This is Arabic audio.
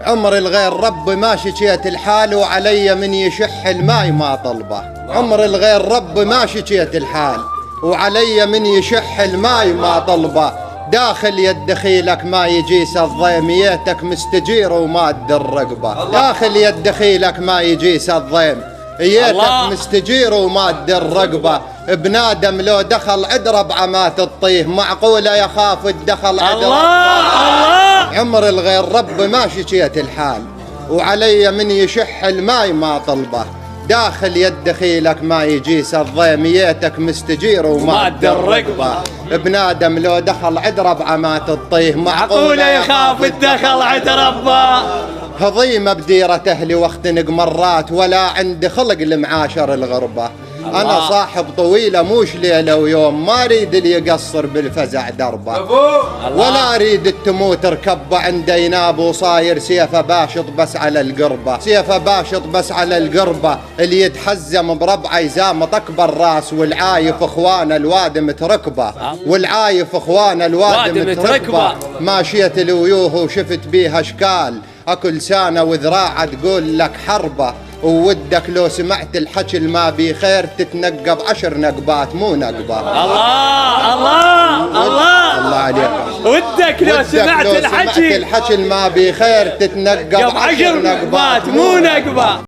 عمر الغير رب ما شكيت الحال وعلي من يشح الماي ما طلبه. عمر الغير رب ما شكيت الحال وعلي من يشح الماي ما طلبه. داخل يد دخيلك ما يجيس الضيم ييتك مستجير وما تدر رقبه. داخل يد دخيلك ما يجيس الضيم ييتك مستجير وما تدر رقبه. بنادم لو دخل عد ربعه ما تطيه معقوله يخاف الدخل عد ربعه. عمر الغير رب ما شكيت الحال وعلي من يشح الماي ما طلبه. داخل يد دخيلك ما يجيس الضيم ييتك مستجير وما تدر رقبه. بنادم لو دخل عد ربعه ما تطيه معقوله يخاف الدخل عد ربه. هضيمه بديره اهلي واختنق مرات ولا عندي خلق لمعاشر الغربه. أنا صاحب طويلة موش ليلة ويوم ما أريد اللي يقصر بالفزع دربه. ولا أريد تموت ركبه عندي ناب وصاير سيفه باشط بس على القربة. سيفه باشط بس على القربة اللي يتحزم بربعه يزامط أكبر راس. والعايف إخوانه الوادم تركبه. والعايف إخوانه الوادم تركبه. ماشية الويوه وشفت بيها أشكال أكل سانة وذراعه تقول لك حربة. وودك لو سمعت الحكي ما بي خير تتنقب 10 نقبات مو نقبة. الله الله الله الله عليك. ودك لو سمعت الحكي ما بي خير تتنقب 10 نقبات مو نقبة.